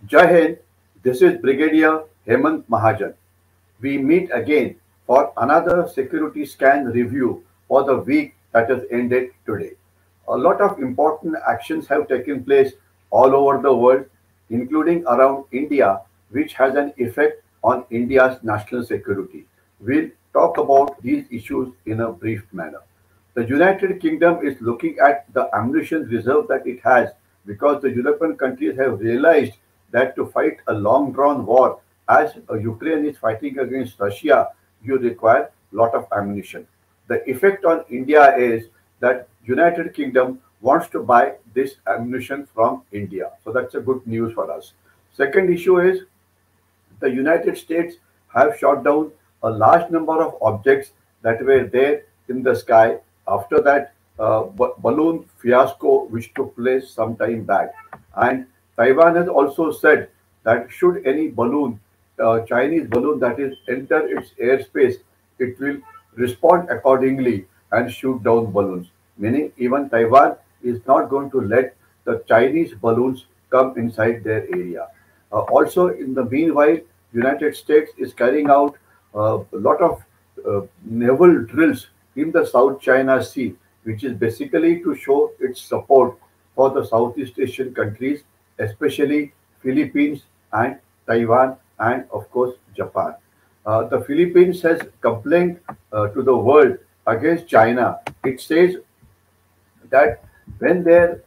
Jai Hind, this is Brigadier Hemant Mahajan. We meet again for another security scan review for the week that has ended today. A lot of important actions have taken place all over the world, including around India, which has an effect on India's national security. We'll talk about these issues in a brief manner. The United Kingdom is looking at the ammunition reserve that it has because the European countries have realized that to fight a long drawn war, as Ukraine is fighting against Russia, you require a lot of ammunition. The effect on India is that United Kingdom wants to buy this ammunition from India. So that's a good news for us. Second issue is the United States have shot down a large number of objects that were there in the sky after that balloon fiasco which took place some time back. And Taiwan has also said that should any balloon, Chinese balloon that is enter its airspace, it will respond accordingly and shoot down balloons. Meaning even Taiwan is not going to let the Chinese balloons come inside their area. Also, in the meanwhile, United States is carrying out a lot of naval drills in the South China Sea, which is basically to show its support for the Southeast Asian countries, especially Philippines and Taiwan, and of course Japan. The Philippines has complained to the world against China. It says that when their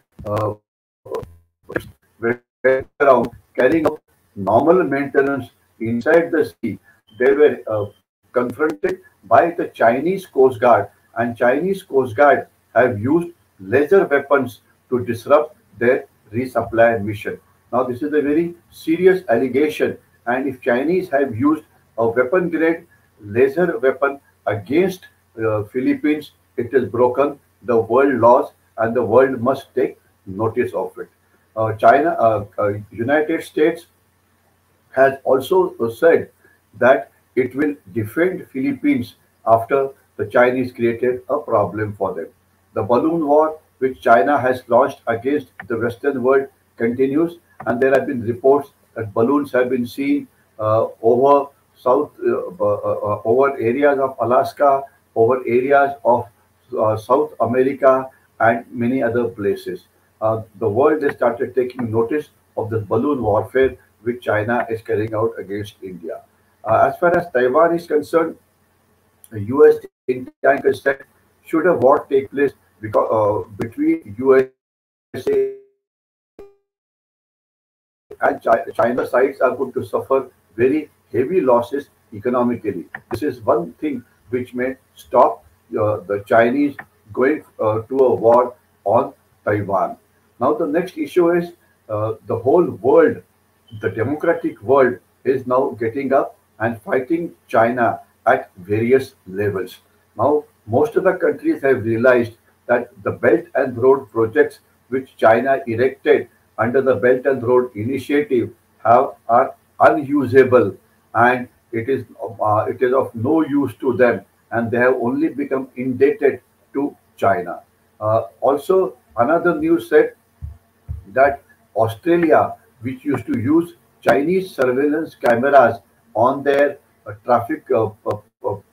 were around carrying out normal maintenance inside the sea, they were confronted by the Chinese Coast Guard, and Chinese Coast Guard have used laser weapons to disrupt their resupply mission. Now, this is a very serious allegation, and if Chinese have used a weapon grade laser weapon against Philippines, it has broken the world laws, and the world must take notice of it. United States has also said that it will defend Philippines after the Chinese created a problem for them. The balloon war which China has launched against the Western world continues, and there have been reports that balloons have been seen over over areas of Alaska, over areas of South America, and many other places. The world has started taking notice of this balloon warfare which China is carrying out against India. As far as Taiwan is concerned, the US think tank has said should a war take place between USA and China sides are going to suffer very heavy losses economically. This is one thing which may stop the Chinese going to a war on Taiwan. Now, the next issue is the whole world, the democratic world, is now getting up and fighting China at various levels. Now, most of the countries have realized that the Belt and Road projects which China erected under the Belt and Road Initiative are unusable, and it is of no use to them, and they have only become indebted to China. Also, another news said that Australia, which used to use Chinese surveillance cameras on their traffic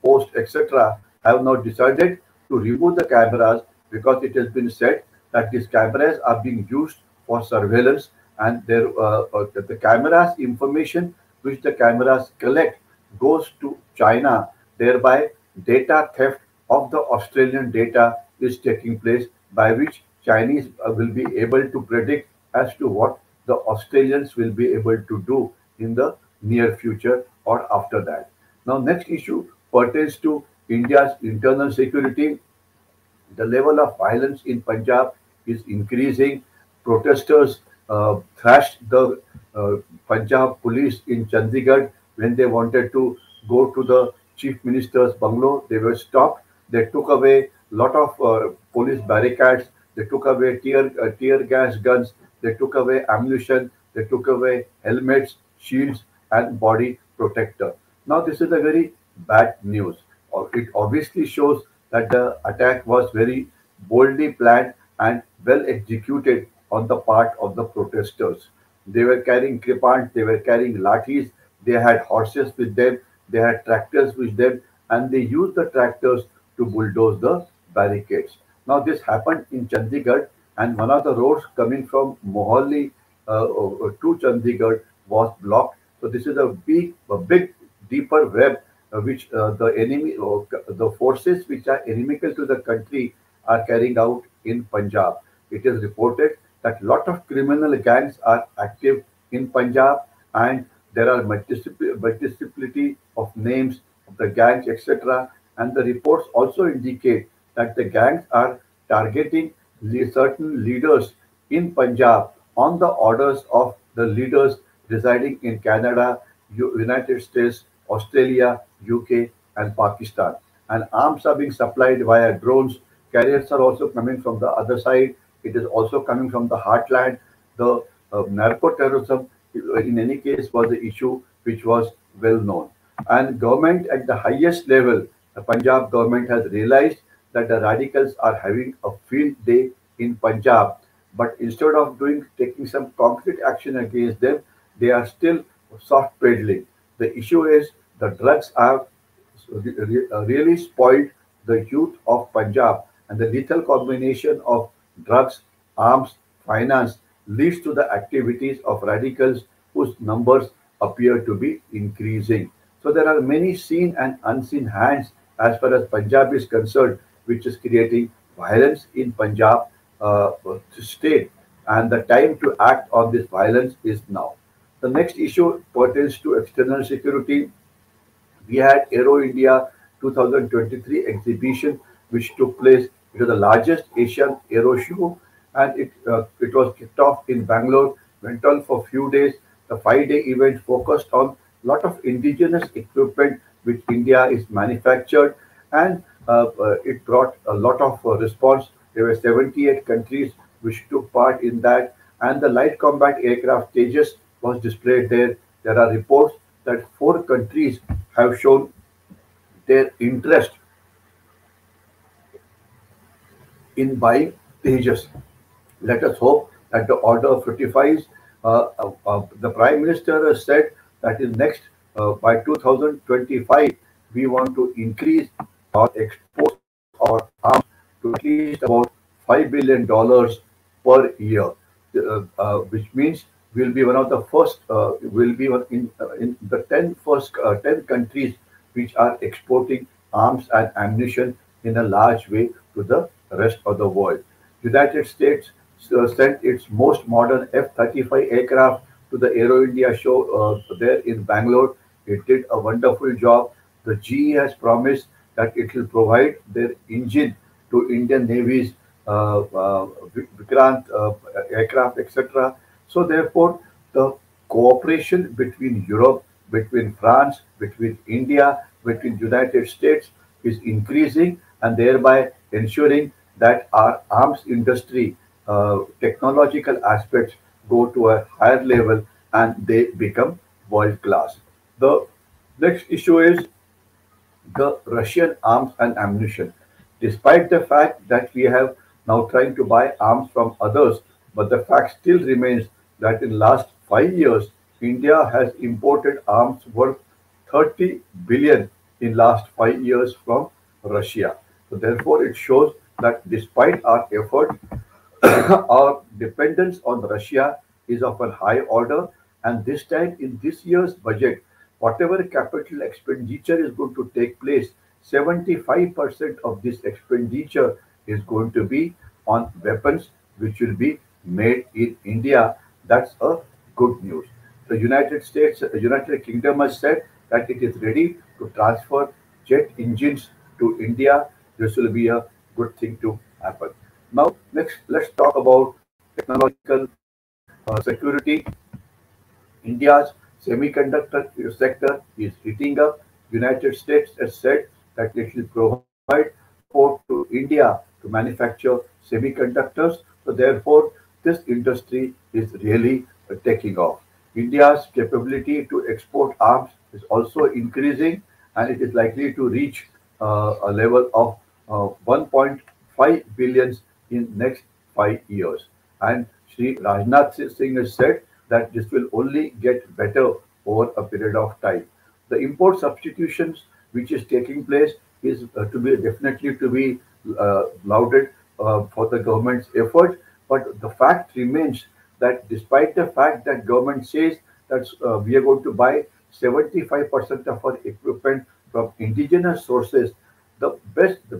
post, etc., have now decided to remove the cameras because it has been said that these cameras are being used for surveillance, and the cameras information which the cameras collect goes to China. Thereby, data theft of the Australian data is taking place, by which Chinese will be able to predict as to what the Australians will be able to do in the near future or after that. Now, next issue pertains to India's internal security. The level of violence in Punjab is increasing. Protesters thrashed the Punjab police in Chandigarh when they wanted to go to the chief minister's bungalow. They were stopped. They took away a lot of police barricades. They took away tear gas guns. They took away ammunition. They took away helmets, shields, and body protector. Now, this is a very bad news. It obviously shows that the attack was very boldly planned and well executed on the part of the protesters. They were carrying kripans, they were carrying lathis, they had horses with them, they had tractors with them, and they used the tractors to bulldoze the barricades. Now, this happened in Chandigarh, and one of the roads coming from Mohali to Chandigarh was blocked. So, this is a big, deeper web which the forces which are inimical to the country are carrying out in Punjab. It is reported that lot of criminal gangs are active in Punjab, and there are multiplicity of names of the gangs, etc. And the reports also indicate that the gangs are targeting certain leaders in Punjab on the orders of the leaders residing in Canada, United States, Australia, UK, and Pakistan. And arms are being supplied via drones. Carriers are also coming from the other side. It is also coming from the heartland. The narco terrorism, in any case, was the issue which was well known. And government at the highest level, the Punjab government has realized that the radicals are having a field day in Punjab. But instead of taking some concrete action against them, they are still soft peddling. The issue is the drugs have really spoiled the youth of Punjab, and the lethal combination of drugs, arms, finance leads to the activities of radicals whose numbers appear to be increasing. So there are many seen and unseen hands as far as Punjab is concerned, which is creating violence in Punjab state, and the time to act on this violence is now. The next issue pertains to external security. We had Aero India 2023 exhibition, which took place. It was the largest Asian aero show, and it was kicked off in Bangalore. Went on for a few days. The 5 day event focused on a lot of indigenous equipment which India is manufactured, and it brought a lot of response. There were 78 countries which took part in that, and the light combat aircraft Tejas was displayed there. There are reports that 4 countries have shown their interest in buying Tejas. Let us hope that the order fructifies. The Prime Minister has said that in next by 2025 we want to increase our exports or arms to at least about $5 billion per year, which means we'll be one of the first. Will be one in the 10 countries which are exporting arms and ammunition in a large way to the rest of the world. United States sent its most modern F-35 aircraft to the Aero India show there in Bangalore. It did a wonderful job. The GE has promised that it will provide their engine to Indian Navy's Vikrant aircraft, etc. So therefore, the cooperation between Europe, between France, between India, between United States is increasing, and thereby ensuring that our arms industry technological aspects go to a higher level and they become world class. The next issue is the Russian arms and ammunition. Despite the fact that we have now trying to buy arms from others, but the fact still remains that in last 5 years, India has imported arms worth 30 billion in last 5 years from Russia. So therefore, it shows that despite our effort, our dependence on Russia is of a high order, and this time in this year's budget, whatever capital expenditure is going to take place, 75% of this expenditure is going to be on weapons which will be made in India. That's a good news. The United States, United Kingdom has said that it is ready to transfer jet engines to India. This will be a good thing to happen. Now, next, let's talk about technological security. India's semiconductor sector is heating up. United States has said that it will provide support to India to manufacture semiconductors. So therefore, this industry is really taking off. India's capability to export arms is also increasing, and it is likely to reach a level of 1.5 billions in next 5 years. And Sri Rajnath Singh has said that this will only get better over a period of time. The import substitutions which is taking place is to be definitely to be lauded for the government's effort. But the fact remains that despite the fact that government says that we are going to buy 75% of our equipment from indigenous sources, the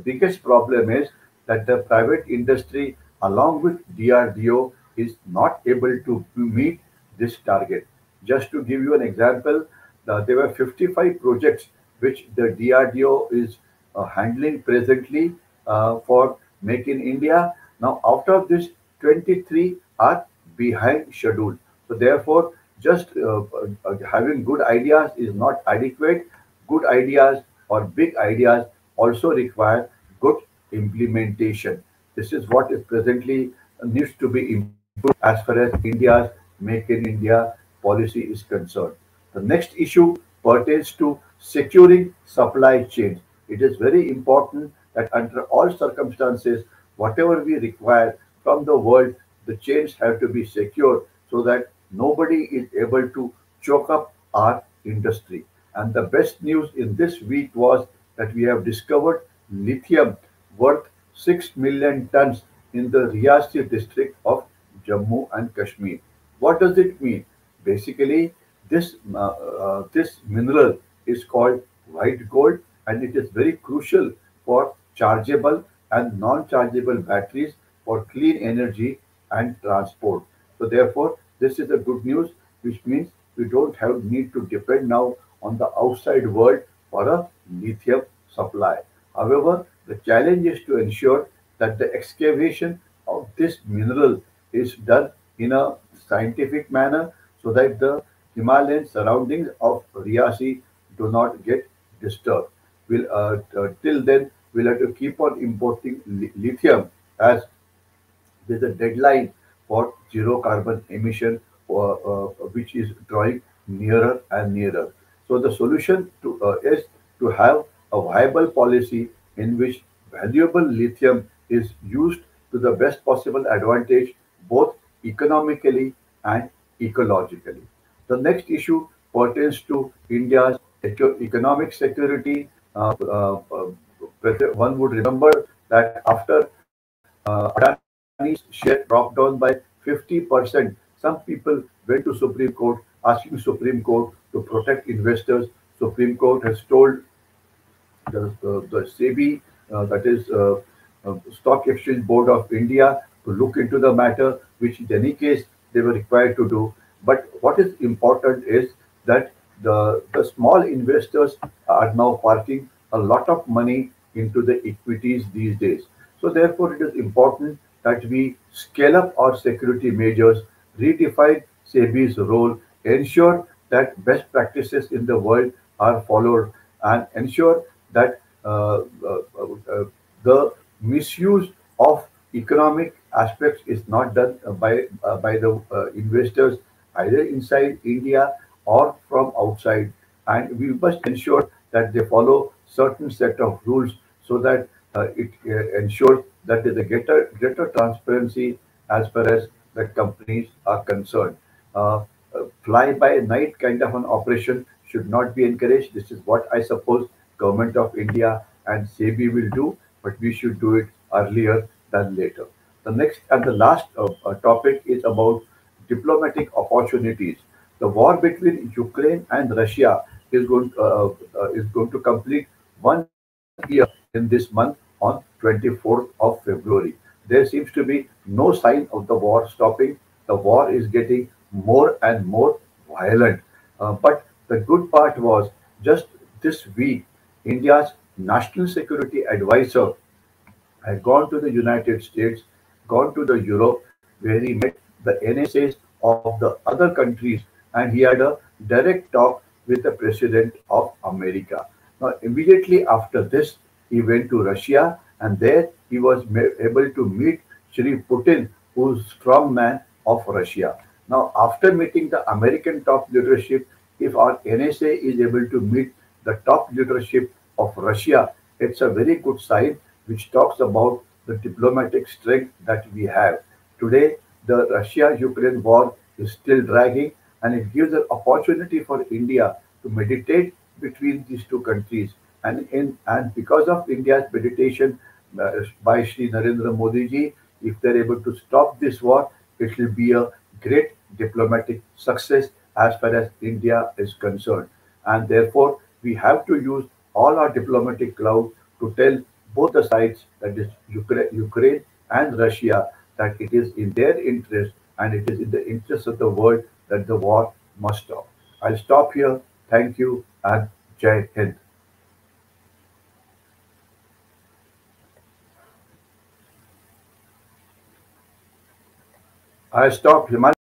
biggest problem is that the private industry, along with DRDO, is not able to meet this target. Just to give you an example, there were 55 projects which the DRDO is handling presently for Make in India. Now, out of this, 23 are behind schedule. So, therefore, just having good ideas is not adequate. Good ideas or big ideas also require good implementation. This is what is presently needs to be improved as far as India's Make in India policy is concerned. The next issue pertains to securing supply chains. It is very important that under all circumstances, whatever we require from the world, the chains have to be secure so that nobody is able to choke up our industry. And the best news in this week was that we have discovered lithium worth 6 million tons in the Riyasi district of Jammu and Kashmir. What does it mean? Basically, this mineral is called white gold, and it is very crucial for chargeable and non-chargeable batteries for clean energy and transport. So therefore, this is a good news, which means we don't have need to depend now on the outside world for a lithium supply. However, the challenge is to ensure that the excavation of this mineral is done in a scientific manner so that the Himalayan surroundings of Riyasi do not get disturbed. Till then, we'll have to keep on importing lithium as there's a deadline for zero carbon emission, which is drawing nearer and nearer. So the solution is to have a viable policy in which valuable lithium is used to the best possible advantage, both economically and ecologically. The next issue pertains to India's economic security. One would remember that after Adani's share dropped down by 50%. Some people went to Supreme Court asking Supreme Court to protect investors. Supreme Court has told the SEBI, that is Stock Exchange Board of India, to look into the matter, which in any case they were required to do. But what is important is that the small investors are now parking a lot of money into the equities these days. So therefore, it is important that we scale up our security measures, redefine SEBI's role, ensure that best practices in the world are followed, and ensure that the misuse of economic aspects is not done by the investors either inside India or from outside. And we must ensure that they follow certain set of rules so that it ensures that there is a greater transparency as far as the companies are concerned. Fly-by-night kind of an operation should not be encouraged. This is what I suppose Government of India and SEBI will do, but we should do it earlier than later. The next and the last topic is about diplomatic opportunities. The war between Ukraine and Russia is going to complete 1 year in this month on 24th of February. There seems to be no sign of the war stopping. The war is getting more and more violent. But the good part was just this week, India's National Security Advisor had gone to the United States, gone to the Europe, where he met the NSAs of the other countries, and he had a direct talk with the President of America. Now, immediately after this, he went to Russia, and there he was able to meet Shri Putin, who's strongman of Russia. Now, after meeting the American top leadership, if our NSA is able to meet the top leadership of Russia, it's a very good sign which talks about the diplomatic strength that we have. Today, the Russia Ukraine war is still dragging, and it gives an opportunity for India to meditate between these two countries. And because of India's meditation by Sri Narendra Modi ji, if they're able to stop this war, it will be a great diplomatic success as far as India is concerned. And therefore, we have to use all our diplomatic clout to tell both the sides, that is Ukraine and Russia, that it is in their interest and it is in the interest of the world that the war must stop. I'll stop here. Thank you and Jai Hind. I stopped.